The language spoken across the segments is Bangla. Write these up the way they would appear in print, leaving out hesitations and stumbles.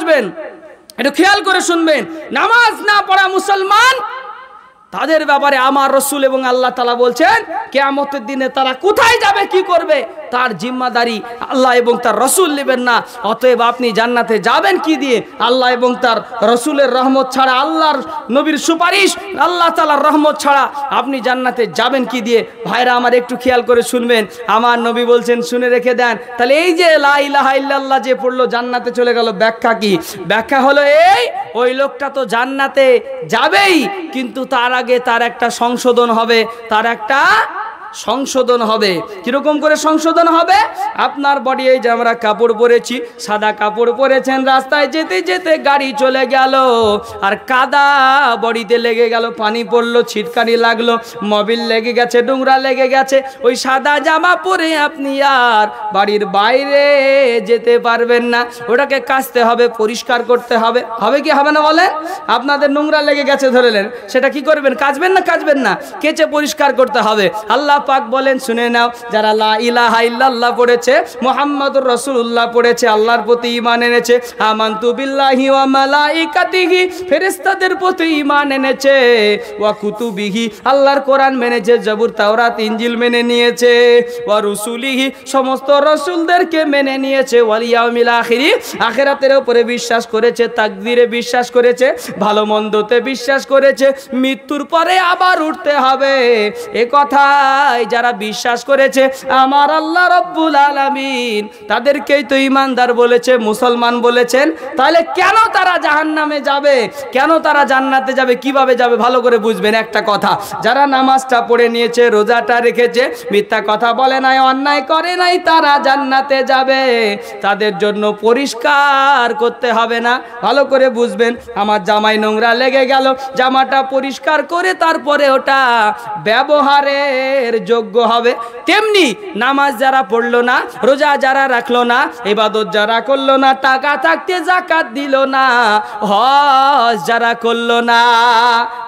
বুঝবেন, একটু খেয়াল করে শুনবেন। নামাজ না পড়া মুসলমান তাদের ব্যাপারে আমার রসুল এবং আল্লাহ তাআলা বলছেন কিয়ামতের দিনে তারা কোথায় যাবে, কি করবে, তার জিম্মাদারি আল্লাহ এবং তার রসুল নেবেন না। অতএব আপনি জান্নাতে যাবেন কি দিয়ে? আল্লাহ এবং তার রসুলের রহমত ছাড়া, আল্লাহর নবীর সুপারিশ, আল্লাহ তাআলার রহমত ছাড়া আপনি জান্নাতে যাবেন কি দিয়ে? ভাইরা আমার একটু খেয়াল করে শুনবেন, আমার নবী বলছেন, শুনে রেখে দেন। তাহলে এই যে লা ইলাহা ইল্লাল্লাহ যে পড়লো জান্নাতে চলে গেল, ব্যাখ্যা কি? ব্যাখ্যা হলো এই, ওই লোকটা তো জান্নাতে যাবেই, কিন্তু তার আগে তার একটা সংশোধন হবে, তার একটা সংশোধন হবে। কিরকম করে সংশোধন হবে? আপনার বডি, এই যে আমরা কাপড় পরেছি, সাদা কাপড় পরেছেন, রাস্তায় যেতে যেতে গাড়ি চলে গেল আর কাদা বডিতে লেগে গেল, পানি পড়লো, ছিটকানি লাগলো, মোবিল লেগে গেছে, নোংরা লেগে গেছে, ওই সাদা জামা পরে আপনি আর বাড়ির বাইরে যেতে পারবেন না, ওটাকে কাচতে হবে, পরিষ্কার করতে হবে। হবে কি হবে না বলেন? আপনাদের নোংরা লেগে গেছে ধরেলেন, সেটা কি করবেন? কাচবেন না? কাচবেন না, কেচে পরিষ্কার করতে হবে। আল্লাহ পাক বলেন, শুনে নাও, যারা লা ইলাহা ইল্লাল্লাহ পড়েছে, মুহাম্মাদুর রাসূলুল্লাহ পড়েছে, আল্লাহর প্রতি ঈমান এনেছে, আমানতু বিল্লাহি ওয়া মালাইকাতিহি, ফেরেশতাদের প্রতি ঈমান এনেছে, ওয়া কুতুবিহি, আল্লাহর কোরআন মেনেছে, জবুর তাওরাত ইনজিল মেনে নিয়েছে, ওয়া রুসুলিহি, সমস্ত রাসূলদেরকে মেনে নিয়েছে, ওয়াল ইয়াউমিল আখিরি, আখিরাতের উপরে বিশ্বাস করেছে, তাকদীরে বিশ্বাস করেছে, ভালো মন্দতে বিশ্বাস করেছে, মৃত্যুর পরে আবার উঠতে হবে, এ কথা যারা বিশ্বাস করেছে আমার আল্লাহ রব্বুল আলামিন তাদেরকেই তো ঈমানদার বলেছে, মুসলমান বলেছেন। তাহলে কেন তারা জাহান্নামে যাবে, কেন তারা জান্নাতে যাবে, কিভাবে যাবে? ভালো করে বুঝবেন একটা কথা, যারা নামাজটা পড়ে নিয়েছে, রোজাটা রেখেছে, মিথ্যা কথা বলে নাই, অন্যায় করে নাই, তারা জান্নাতে যাবে। তাদের জন্য পরিষ্কার করতে হবে না। ভালো করে বুঝবেন, আমার জামায় নোংরা লেগে গেল, জামাটা পরিষ্কার করে তারপরে ওটা ব্যবহারের যোগ্য হবে। তেমনি নামাজ যারা পড়লো না, রোজা যারা রাখলো না, ইবাদত যারা করলো না, টাকা থাকতে যাকাত দিল না, হজ যারা করলো না,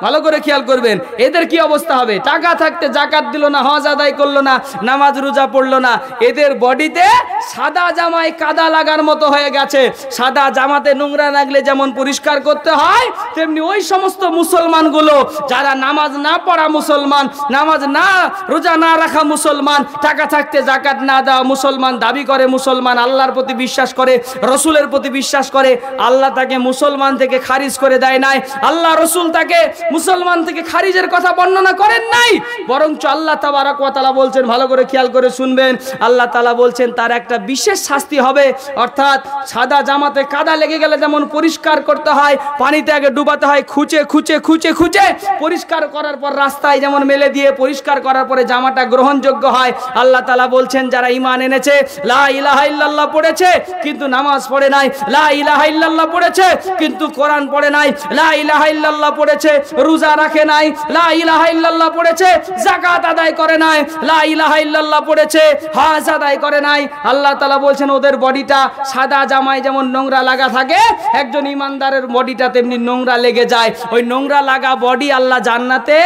ভালো করে খেয়াল করবেন, এদের কি অবস্থা হবে? টাকা থাকতে যাকাত দিল না, হজ আদায় করলো না, নামাজ রোজা পড়লো না, এদের বডিতে সাদা জামায় কাদা লাগার মতো হয়ে গেছে। সাদা জামাতে নোংরা লাগলে যেমন পরিষ্কার করতে হয়, তেমনি ওই সমস্ত মুসলমানগুলো যারা নামাজ না পড়া মুসলমান, নামাজ না রোজা না রাখা মুসলমান, টাকা থাকতে যাকাত না দেওয়া মুসলমান, দাবি করে মুসলমান, আল্লাহর প্রতি বিশ্বাস করে, রসুলের প্রতি বিশ্বাস করে, আল্লাহ তাকে মুসলমান থেকে খারিজ করে দেয় নাই, আল্লাহ রসুল তাকে মুসলমান থেকে খারিজের কথা বর্ণনা করেন নাই, বরঞ্চ আল্লাহ তাবারক ওয়া তাআলা বলছেন, ভালো করে খেয়াল করে শুনবেন, আল্লাহ তাআলা বলছেন তার একটা বিশেষ শাস্তি হবে। অর্থাৎ সাদা জামাতে কাদা লেগে গেলে যেমন পরিষ্কার করতে হয়, পানিতে আগে ডুবাতে হয়, খুঁচে খুঁচে খুঁচে খুঁচে পরিষ্কার করার পর রাস্তায় যেমন মেলে দিয়ে পরিষ্কার করার পরে জামাটা গ্রহণযোগ্য হয়, আল্লাহ তাআলা বলছেন যারা ঈমান এনেছে, লা ইলাহা ইল্লাল্লাহ পড়েছে কিন্তু নামাজ পড়ে নাই, লা ইলাহা ইল্লাল্লাহ পড়েছে কিন্তু কোরআন পড়ে নাই, লা ইলাহা ইল্লাল্লাহ পড়েছে রোজা রাখে নাই, লা ইলাহা ইল্লাল্লাহ পড়েছে যাকাত আদায় করে নাই, লা ইলাহা ইল্লাল্লাহ পড়েছে হজ আদায় করে নাই, আল্লাহ তাআলা বলছেন ওদের বডিটা সাদা জামায় যেমন নোংরা লাগা থাকে, একজন ঈমানদারের বডিটা তেমনি নোংরা লেগে যায়। ওই নোংরা লাগা বডি আল্লাহ জান্নাতে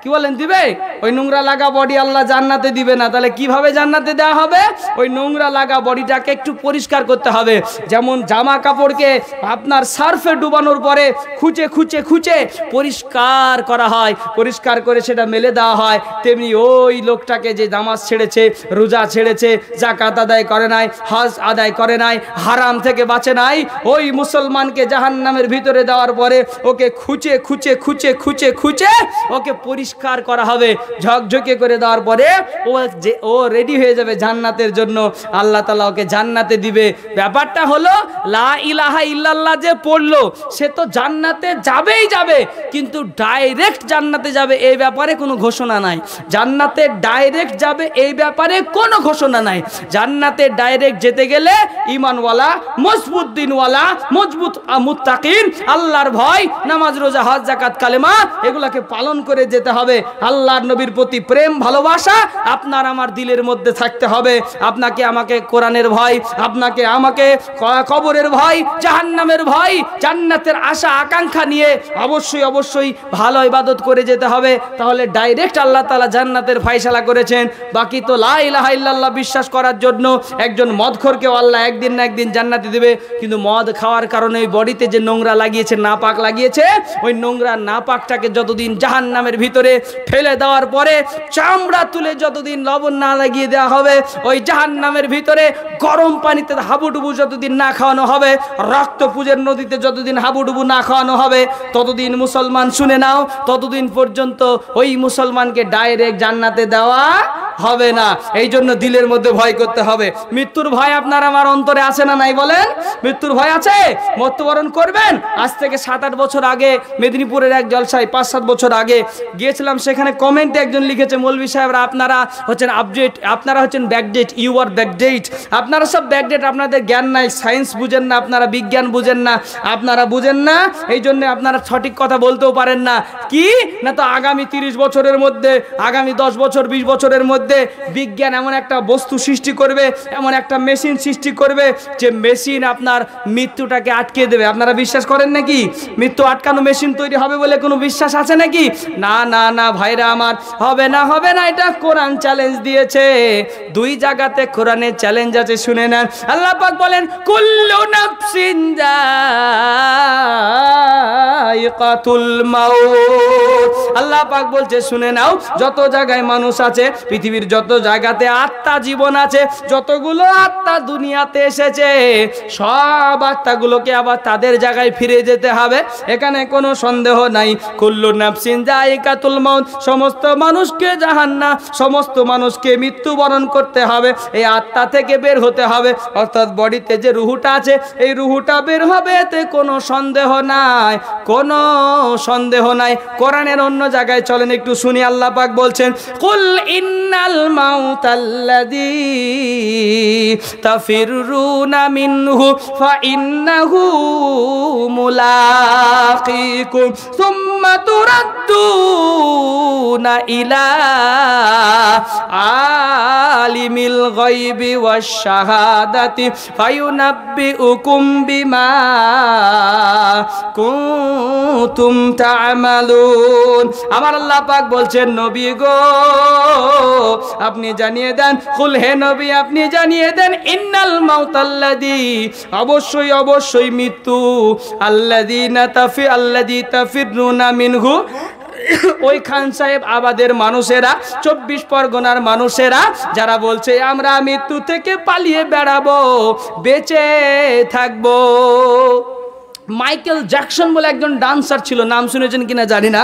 কি বলেন দিবে? ওই নোংরা লাগা বডি আল্লাহ জান্নাতে দিবে না। তাহলে কিভাবে জান্নাতে দেওয়া হবে? ওই নোংরা লাগা বডিটাকে একটু পরিষ্কার করতে হবে। যেমন জামা কাপড়কে আপনার সার্ফে ডুবানোর পরে খুঁচে খুঁচে খুঁচে পরিষ্কার করা হয়, পরিষ্কার করে সেটা মেলে দেওয়া হয়, তেমনি ওই লোকটাকে যে নামাজ ছেড়েছে, রোজা ছেড়েছে, যাকাত আদায় করে নাই, হজ আদায় করে নাই, হারাম থেকে বাঁচে নাই, ওই মুসলমানকে জাহান্নামের ভিতরে দেওয়ার পরে ওকে খুঁচে খুঁচে খুঁচে খুঁচে খুঁচে ওকে পরিষ্কার করা হবে, ঝকঝকে করে দেওয়ার পরে ও রেডি হয়ে যাবে জান্নাতের জন্য, আল্লাহ তাআলা ওকে জান্নাতে দিবে। ব্যাপারটা হলো লা ইলাহা ইল্লাল্লাহ যে পড়লো সে তো জান্নাতে যাবেই যাবে, কিন্তু ডাইরেক্ট জান্নাতে যাবে এই ব্যাপারে কোনো ঘোষণা নাই। জান্নাতে ডাইরেক্ট যাবে এই ব্যাপারে কোনো ঘোষণা নাই। জান্নাতে ডাইরেক্ট যেতে গেলে ঈমানওয়ালা, মজবুত দিনওয়ালা, মজবুত মুত্তাকিন, আল্লাহর ভয়, নামাজ রোজা হজ যাকাত কালেমা এগুলাকে পালন করে যেতে হবে, আল্লাহর নবীর প্রতি প্রেম ভালোবাসা আপনার আমার দিলের মধ্যে থাকতে হবে। আপনাকে আমাকে কোরআনের ভয়, আপনাকে আমাকে কবরের ভয়, জাহান্নামের ভয়, জান্নাতের আশা আকাঙ্ক্ষা নিয়ে অবশ্যই অবশ্যই ভালো ইবাদত করে যেতে হবে। তাহলে ডাইরেক্ট আল্লাহ তাআলা জান্নাতের ফয়সালা করেছেন। বাকি তো লা ইলাহা ইল্লাল্লাহ বিশ্বাস করার জন্য একজন মদখোরকেও আল্লাহ একদিন না একদিন জান্নাতে দেবে, কিন্তু মদ খাওয়ার কারণে ওই বডিতে যে নোংরা লাগিয়েছে, নাপাক লাগিয়েছে, ওই নোংরা নাপাকটাকে যতদিন জাহান্নামের ভিতরে ফেলে দেওয়ার পরে চামড়া তুলে যতদিন লবণ না লাগিয়ে দেওয়া হবে, ওই জাহান্নামের ভিতরে গরম পানিতে হাবুডুবু যতদিন না খাওয়ানো হবে, রক্তপুজের নদীতে যতদিন হাবুডুবু না খাওয়ানো হবে, ততদিন মুসলমান শুনে নাও, ততদিন পর্যন্ত ওই মুসলমানকে ডাইরেক্ট জান্নাতে দেওয়া হবে না। এই জন্য দিলের মধ্যে ভয় করতে হবে। মৃত্যুর ভয় আপনার আমার অন্তরে আছে না নাই বলেন? মৃত্যুর ভয় আছে? মৃত্যুবরণ করবেন। আজ থেকে 7-8 বছর আগে মেদিনীপুরের এক জলসায় 5-7 বছর আগে গিয়েছিলাম, সেখানে কমেন্টে একজন লিখেছে, মৌলভী সাহেবরা আপনারা হচ্ছেন আপডেট, আপনারা হচ্ছেন ব্যাকডেট, ইউ আর ব্যাকডেট, আপনারা সব ব্যাকডেট, আপনাদের জ্ঞান নাই, সায়েন্স বুঝেন না, আপনারা বিজ্ঞান বুঝেন না, আপনারা বুঝেন না, এই জন্য আপনারা সঠিক কথা বলতেও পারেন না। কি না, তো আগামী 30 বছরের মধ্যে, আগামী 10 বছর 20 বছরের মধ্যে বিজ্ঞান এমন একটা বস্তু সৃষ্টি করবে, এমন একটা মেশিন সৃষ্টি করবে যে মেশিন আপনার মৃত্যুটাকে আটকে দেবে। আপনারা বিশ্বাস করেন নাকি মৃত্যু আটকানো মেশিন তৈরি হবে বলে কোনো বিশ্বাস আছে নাকি? না না না ভাইরা আমার, হবে না, হবে না। এটা কোরআন চ্যালেঞ্জ দিয়েছে, 2 জায়গাতে কোরআনের চ্যালেঞ্জ আছে, শুনে নেন। আল্লাহ পাক বলেন, কুল্লু নাফসিন যায়িকাতুল মাউত। আল্লাহ পাক বলছে শুনে নাও, যত জায়গায় মানুষ আছে, পৃথিবীর যত জায়গাতে আত্মা জীবন আছে, যতগুলো আত্মা দুনিয়াতে এসেছে, সব আত্মাগুলোকে আবার তাদের জায়গায় ফিরে যেতে হবে, এখানে কোনো সন্দেহ নাই। কুল্লু নাফসিন যায়িকাতুল মাউত, সমস্ত মানুষকে জাহান্নাম, সমস্ত মানুষকে মৃত্যুবরণ করতে হবে, এই আত্মা থেকে বের হতে হবে, অর্থাৎ বডিতে যে রুহুটা আছে, এই রুহুটা বের হবে, এতে কোনো সন্দেহ নাই, কোনো সন্দেহ নাই। কোরআনের অন্য জায়গায় চলেন একটু শুনি, আল্লাহ পাক বলছেন, কুল ইন্নাল মাউতাল্লাযী তাফিরুনা মিনহু ফাইন্নাহু মুলাকিকুম সুম্মা তুরাদ্দুনা ইলা আলিমিল গায়বি ওয়াশ শাহাদাতি ফায়ুনাব্বিউকুম বিমা কুনতুম তা'মালুন। আমার আল্লাহ পাক বলছেন, নবী গো আপনি জানিয়ে দেন, কুল হে নবী আপনি জানিয়ে দেন, ইন্নাল মাউতাল্লাযী, অবশ্যই অবশ্যই মৃত্যু, আল্লাযী তাফিরুনা মিনহু, ওই খান সাহেব আবাদের মানুষেরা, 24 পরগনার মানুষেরা যারা বলছে আমরা মৃত্যু থেকে পালিয়ে বেড়াবো, বেঁচে থাকবো। মাইকেল জ্যাকসন বলে একজন ডান্সার ছিল, নাম শুনেছেন কিনা জানি না,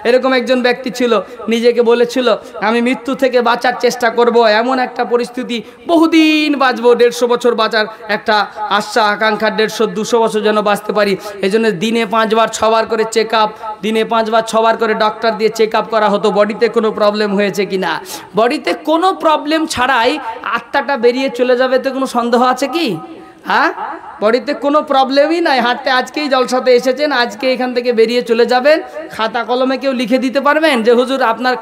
এরকম একজন ব্যক্তি ছিল, নিজেকে বলেছিল আমি মৃত্যু থেকে বাঁচার চেষ্টা করব, এমন একটা পরিস্থিতি, বহুদিন বাঁচবো, 150 বছর বাঁচার একটা আশা আকাঙ্ক্ষা, 150-200 বছর যেন বাঁচতে পারি। এই জন্য দিনে 5বার 6বার করে চেক আপ, দিনে 5বার 6বার করে ডক্টর দিয়ে চেক আপ করা হতো, বডিতে কোনো প্রবলেম হয়েছে কিনা। বডিতে কোনো প্রবলেম ছাড়াই আত্মাটা বেরিয়ে চলে যাবে, তো কোনো সন্দেহ আছে কি? হ্যাঁ, বডিতে কোনো প্রবলেমই নাই, হাঁটতে আজকেই জলসাতে এসেছেন, আজকে এখান থেকে বেরিয়ে চলে যাবেন, খাতা কলমে কেউ লিখে দিতে পারবেন যে হুজুর আপনার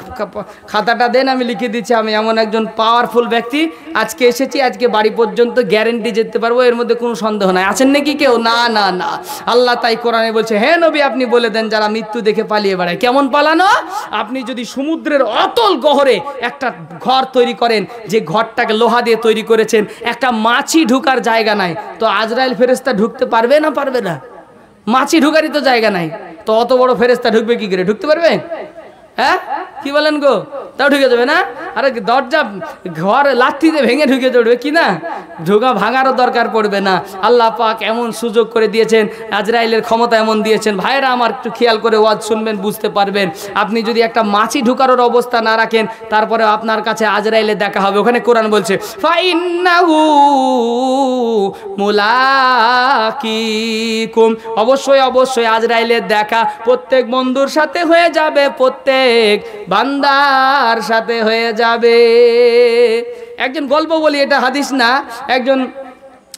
খাতাটা দেন আমি লিখে দিচ্ছি, আমি এমন একজন পাওয়ারফুল ব্যক্তি, আজকে এসেছি, আজকে বাড়ি পর্যন্ত গ্যারেন্টি যেতে পারবো, এর মধ্যে কোনো সন্দেহ নাই। আছেন নাকি কেউ? না না না। আল্লাহ তাই কোরআনে বলছে, হে নবী আপনি বলে দেন যারা মৃত্যু দেখে পালিয়ে বেড়ায়। কেমন পালানো? আপনি যদি সমুদ্রের অতল গহরে একটা ঘর তৈরি করেন, যে ঘরটাকে লোহা দিয়ে তৈরি করেছেন, একটা মাছি ঢুকার জায়গা নাই, তো আজরাইল ফেরেশতা ঢুকতে পারবে না পারবে না? মাছি ঢুকারই তো জায়গা নাই, তো অত বড় ফেরেশতা ঢুকবে কি করে? ঢুকতে পারবে? হ্যাঁ, কি বলেন গো? তাও ঢুকে যাবে না? আরে দরজা ঘর লাথিতে ভেঙে ঢুকে যাবে কি না, ঢোকা ভাঙারও দরকার পড়বে না। আল্লাহ পাক এমন সুযোগ করে দিয়েছেন, আজরাইলের ক্ষমতা এমন দিয়েছেন। ভাইরা আমার একটু খেয়াল করে ওয়াজ শুনবেন, বুঝতে পারবেন। আপনি যদি একটা মাছি ঢুকানোর অবস্থা না রাখেন, তারপরে আপনার কাছে আজরাইলের দেখা হবে। ওখানে কোরআন বলছে ফাইন্নাহু মুলাকিকুম, অবশ্যই অবশ্যই আজরাইলের দেখা প্রত্যেক বন্ধুর সাথে হয়ে যাবে, প্রত্যেক বান্দার সাথে হয়ে যাবে। একজন গল্প বলি, এটা হাদিস না, একজন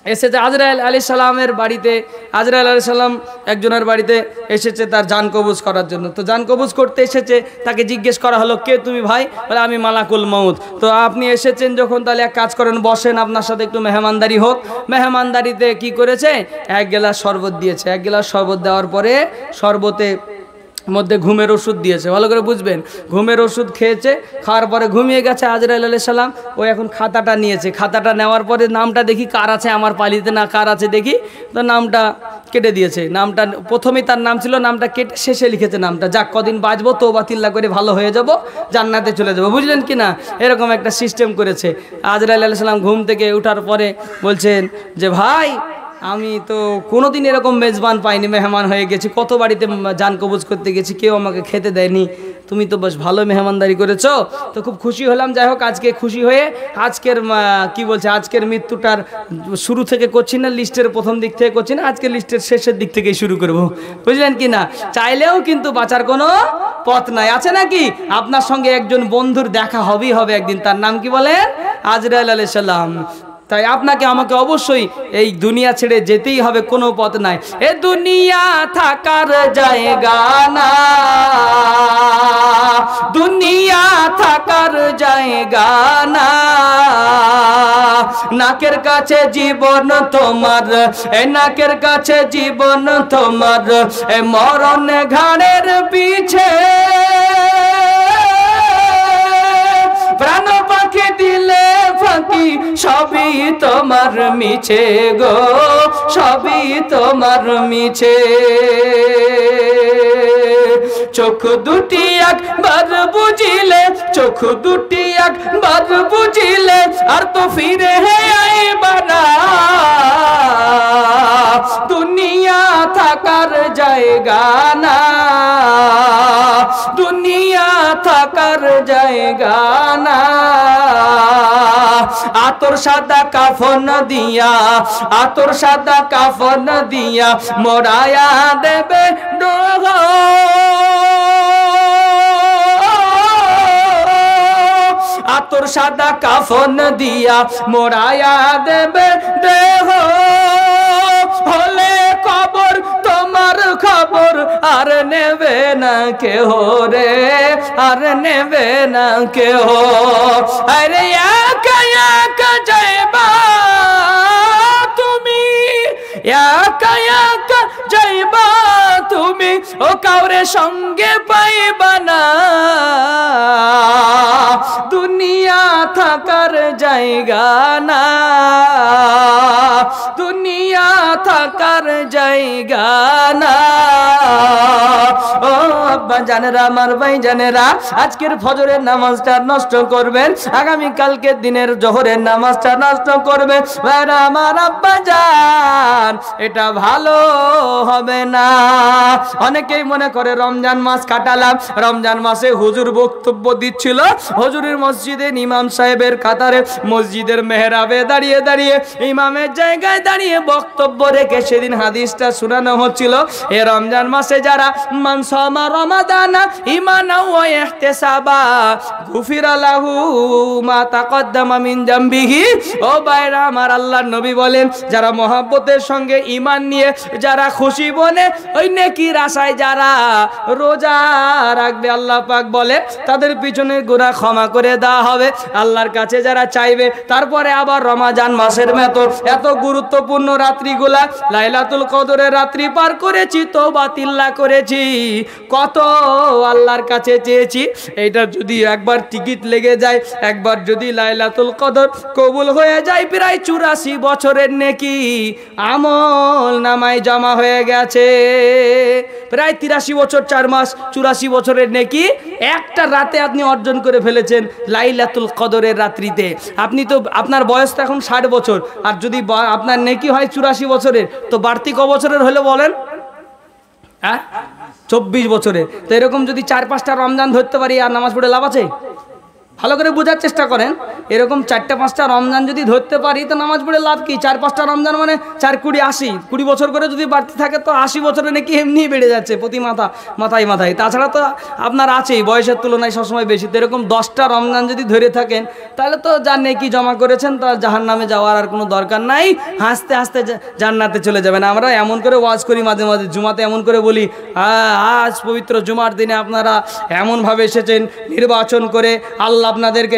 এসেছে আজরাইল আলাইহিস সালামের বাড়িতে। আজরাইল আলাইহিস সালাম একজনের বাড়িতে এসেছে তার জান কবজ করার জন্য। তো জান কবজ করতে এসেছে, তাকে জিজ্ঞেস করা হলো, কে তুমি ভাই? বলে আমি মালাকুল মউত। তো আপনি এসেছেন যখন, তাহলে এক কাজ করেন, বসেন, আপনার সাথে একটু মেহমানদারি হোক। মেহমানদারিতে কি করেছে? এক গ্লাস শরবত দিয়েছে। এক গ্লাস শরবত দেওয়ার পরে শরবতে মধ্যে ঘুমের ওষুধ দিয়েছে। ভালো করে বুঝবেন, ঘুমের ওষুধ খেয়েছে, খাওয়ার পরে ঘুমিয়ে গেছে আজরাইল আলাইহিস সালাম। ও এখন খাতাটা নিয়েছে, খাতাটা নেওয়ার পরে নামটা দেখি কার আছে আমার পালিতে, না কার আছে দেখি, তো নামটা কেটে দিয়েছে। নামটা প্রথমেই তার নাম ছিল, নামটা কেটে শেষে লিখেছে নামটা, যাক কদিন বাঁচবো, তওবা তিল্লা করে ভালো হয়ে যাব, জান্নাতে চলে যাব, বুঝলেন কি না? এরকম একটা সিস্টেম করেছে। আজরাইল আলাইহিস সালাম ঘুম থেকে ওঠার পরে বলছেন যে ভাই, আমি তো কোনোদিন এরকম মেজবান পাইনি, মেহমান হয়ে গেছি, কত বাড়িতে জান কবজ করতে গেছি, কেউ আমাকে খেতে দেয়নি, তুমি তো বেশ ভালো মেহমানদারি করেছো, তো খুব খুশি হলাম। যাই হোক, আজকে খুশি হয়ে আজকের কি বলছে, আজকের মৃত্যুটার শুরু থেকে করছি না, লিস্টের প্রথম দিক থেকে করছি না, আজকে লিস্টের শেষের দিক থেকেই শুরু করব, বুঝলেন কি না? চাইলেও কিন্তু বাঁচার কোনো পথ নাই, আছে নাকি? আপনার সঙ্গে একজন বন্ধুর দেখা হবেই হবে একদিন, তার নাম কি বলেন? আজরাইল আলাইহিস সালাম। তাই আপনাকে আমাকে অবশ্যই এই দুনিয়া ছেড়ে যেতেই হবে, কোনো পথ নাই। এ দুনিয়া থাকার জায়গা না, দুনিয়া থাকার জায়গা না, নাকের কাছে জীবন তোমার, এ নাকের কাছে জীবন তোমার, এ মরণ ঘাড়ের পিছে, প্রাণ পাখি দিলে ফাঁকি, সবই তোমার মিছে গো, সবই তোমার মিছে। চোখ দুটি একবার বুঝিলে, চোখ দুটি একবার বুঝিলে, আর তো ফিরে আইবা না। দুনিয়া থাকার জায়গা না, দুনিয়া থাকার জায়গা না। আতর সাদা কাফন দিয়া, আতর সাদা কাফন দিয়া, মোড়ায়া দেবে ডোহ, আতর সাদা কাফন দিয়া, মোড়ায়া দেবে দেহ, হলে কবর তোমার খবর আর নেবে না কেহ রে, আর নেবে না কেহ। আরে একা একা যাইবা তুমি, একা একা যাইবা তুমি, ও কাউরে সঙ্গে পাইবা না। দুনিয়া থাকার জায়গা না, দুনিয়া থাকার জায়গা না। ও আব্বা জানেরা, আমার ভাই জানেরা, আজকের ফজরের নামাজটা নষ্ট করবেন, আগামী কালকের দিনের জোহরের নামাজটা নষ্ট করবেন। আমার আব্বা জান, এটা ভালো হবে না। অনেকেই মনে করে রমজান মাস কাটালাম, রমজান মাসে হুজুর বক্তব্য দিচ্ছিল, হুজুরের মসজিদে ইমাম সাহেবের কাতারে, মসজিদের মেহরাবে দাঁড়িয়ে দাঁড়িয়ে, ইমামের জায়গায় দাঁড়িয়ে বক্তব্য রেখে সেদিন হাদিসটা শোনানো হচ্ছিল। এ রমজান মাসে যারা মান সামা রমাদানা ঈমানাও ওয়া ইহতিসাবা গুফিরা লাহু মা তাকদ্দামা মিন জামবিহি। ও ভাইরা আমার, আল্লাহর নবী বলেন, যারা মহব্বতের সঙ্গে ঈমান নিয়ে, যারা খুশি বনে ওই নেকির আশায় যারা রোজা রাখবে, আল্লাহ পাক বলে তাদের পিছনে গুনাহ ক্ষমা করে দেওয়া হবে আল্লাহর কাছে। যারা চাইবে, তারপরে আবার রমজান মাসের মতো এত গুরুত্বপূর্ণ রাত্রিগুলা, লাইলাতুল কদরের রাত্রি পার করেছি, তওবা তিল্লা করেছি, কত আল্লাহর কাছে চেয়েছি। এইটা যদি একবার টিকিট লেগে যায়, একবার যদি লাইলাতুল কদর কবুল হয়ে যায়, প্রায় 84 বছরের নেকি আমল নামায় জমা হয়ে গেছে। প্রায় 83 বছর 4 মাস, 84 বছরের নেকি একটা রাতে আপনি অর্জন করে ফেলেছেন লাইলাতুল কদরের রাত্রিতে। আপনি তো, আপনার বয়স তো এখন 60 বছর, আর যদি আপনার নেকি হয় 84 বছরের, তো বাড়তি ক বছরের হলে বলেন? হ্যাঁ, 24 বছরের। তো এরকম যদি 4-5টা রমজান ধরতে পারি, আর নামাজ পড়ে লাভ আছে? ভালো করে বোঝার চেষ্টা করেন। এরকম 4-5টা রমজান যদি ধরতে পারি তো নামাজ পড়ে লাভ কি? 4-5টা রমজান মানে 4 20 80, 20 বছর করে যদি বাড়তে থাকে তো 80 বছরে নাকি এমনিই বেড়ে যাচ্ছে প্রতি মাথায়। তাছাড়া তো আপনার আছেই বয়সের তুলনায় সবসময় বেশি। তো এরকম 10টা রমজান যদি ধরে থাকেন তাহলে তো যার নেকি জমা করেছেন তার জাহান্নামে যাওয়ার আর কোনো দরকার নাই, হাসতে হাসতে জান্নাতে চলে যাবেন। আমরা এমন করে ওয়াজ করি মাঝে মাঝে, জুমাতে এমন করে বলি, আজ পবিত্র জুমার দিনে আপনারা এমনভাবে এসেছেন নির্বাচন করে, আল্লাহ আপনাদেরকে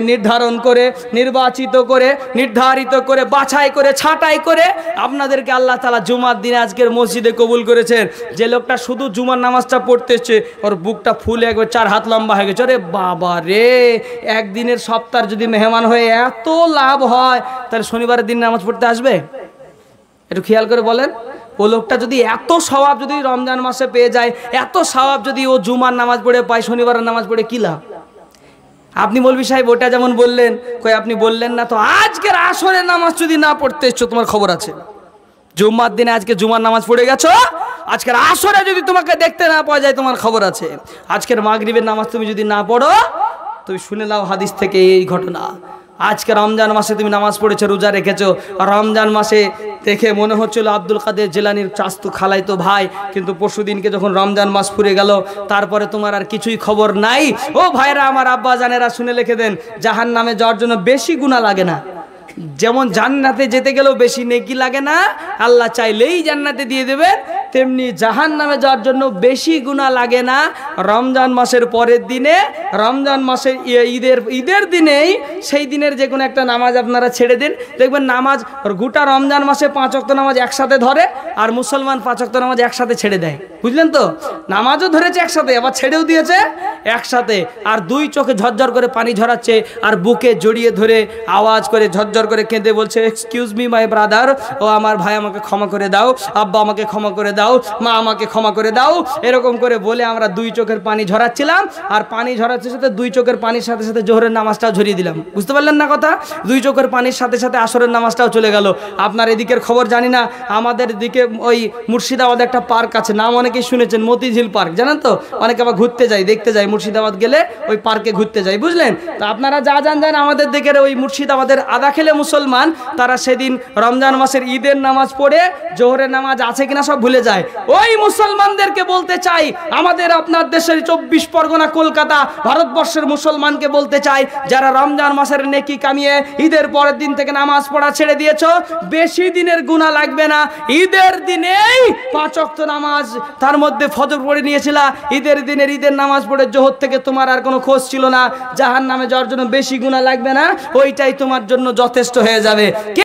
নির্বাচিত করে নির্ধারিত করে বাছাই করে ছাঁটাই করে আপনাদেরকে আল্লাহ তাআলা জুমার দিনে আজকের মসজিদে কবুল করেছেন। যে লোকটা শুধু জুমার নামাজটা পড়তেছে ওর বুকটা ফুলে একবার 4 হাত লম্বা হয়ে গেছে। আরে বাবা রে, একদিনের সপ্তাহ যদি মেহমান হয়ে এত লাভ হয় তাহলে শনিবারের দিন নামাজ পড়তে আসবে? একটু খেয়াল করে বলেন। ও লোকটা যদি এত সওয়াব যদি রমজান মাসে পেয়ে যায়, এত সওয়াব যদি ও জুমার নামাজ পড়ে পায়, শনিবারের নামাজ পড়ে কি লাভ? আপনি মৌলভী সাহেব ওটা যেমন বললেন, কই আপনি বললেন না তো আজকের আসরের নামাজ যদি না পড়তে এসছো তোমার খবর আছে। জুম্মার দিনে আজকে জুমার নামাজ পড়ে গেছো, আজকের আসরে যদি তোমাকে দেখতে না পাওয়া যায় তোমার খবর আছে। আজকের মাগরিবের নামাজ তুমি যদি না পড়ো, তুমি শুনে নাও হাদিস থেকে এই ঘটনা। আজকে রমজান মাসে তুমি নামাজ পড়েছো, রোজা রেখেছো, রমজান মাসে দেখে মনে হচ্ছিল আব্দুল কাদের জিলানীর চাস্তু খালাইতো ভাই, কিন্তু পরশুদিনকে যখন রমজান মাস ফুরে গেল তারপরে তোমার আর কিছুই খবর নাই। ও ভাইরা আমার, আব্বা জানেরা শুনে লিখে দেন, জাহান্নামে যাওয়ার জন্য বেশি গুনাহ লাগে না। যেমন জান্নাতে যেতে গেলেও বেশি নেকি লাগে না, আল্লাহ চাইলেই জান্নাতে দিয়ে দেবে, তেমনি জাহান্নামে যাওয়ার জন্য বেশি গুনাহ লাগে না। রমজান মাসের পরের দিনে, রমজান মাসের ঈদের দিনেই সেই দিনের যে কোনো একটা নামাজ আপনারা ছেড়ে দিন, দেখবেন নামাজ গোটা রমজান মাসে 5 ওয়াক্ত নামাজ একসাথে ধরে, আর মুসলমান 5 ওয়াক্ত নামাজ একসাথে ছেড়ে দেয়। বুঝলেন তো? নামাজও ধরেছে একসাথে, আবার ছেড়েও দিয়েছে একসাথে, আর 2 চোখে ঝরঝর করে পানি ঝরাচ্ছে, আর বুকে জড়িয়ে ধরে আওয়াজ করে ঝরঝর করে কেঁদে বলছে, এক্সকিউজ মি মাই ব্রাদার, ও আমার ভাই আমাকে ক্ষমা করে দাও, আব্বা আমাকে ক্ষমা করে দাও, মা আমাকে ক্ষমা করে দাও। এরকম করে বলে আমরা 2 চোখের পানি ঝরাচ্ছিলাম, আর পানি ঝরাচ্ছে সাথে 2 চোখের পানির সাথে সাথে জোহরের নামাজটাও ঝরিয়ে দিলাম। বুঝতে পারলেন না কথা? 2 চোখের পানির সাথে সাথে আসরের নামাজটাও চলে গেল। আপনার এদিকের খবর জানি না, আমাদের দিকে ওই মুর্শিদাবাদে একটা পার্ক আছে, নাম অনেকেই শুনেছেন, মতিঝিল পার্ক, জানেন তো? অনেকে আবার ঘুরতে যায়, দেখতে যায়, মুর্শিদাবাদ গেলে ওই পার্কে ঘুরতে যায়, বুঝলেন? তো আপনারা যা জানেন আমাদের দিকের ওই মুর্শিদাবাদের আদাখেলে মুসলমান, তারা সেদিন রমজান মাসের ঈদের নামাজ পড়ে জোহরের নামাজ আছে কিনা সব ভুলে যায়। ওই মুসলমানদেরকে বলতে চাই, আমাদের আপনার দেশের 24 পরগনা কলকাতা ভারতবর্ষের মুসলমানকে বলতে চাই, যারা রমজান মাসের নেকি কামিয়ে ঈদের পরের দিন থেকে নামাজ পড়া ছেড়ে দিয়েছো, বেশি দিনের গুনাহ লাগবে না। ঈদের দিনেই 5 ওয়াক্ত নামাজ, তার মধ্যে ফজর পড়ে নিয়েছিলা, ঈদের দিনের ঈদের নামাজ পড়ে জোহর থেকে তোমার আর কোনো খোঁজ ছিল না, জাহান্নামে যাওয়ার জন্য বেশি গুনাহ লাগবে না, ওইটাই তোমার জন্য যথেষ্ট হয়ে যাবে।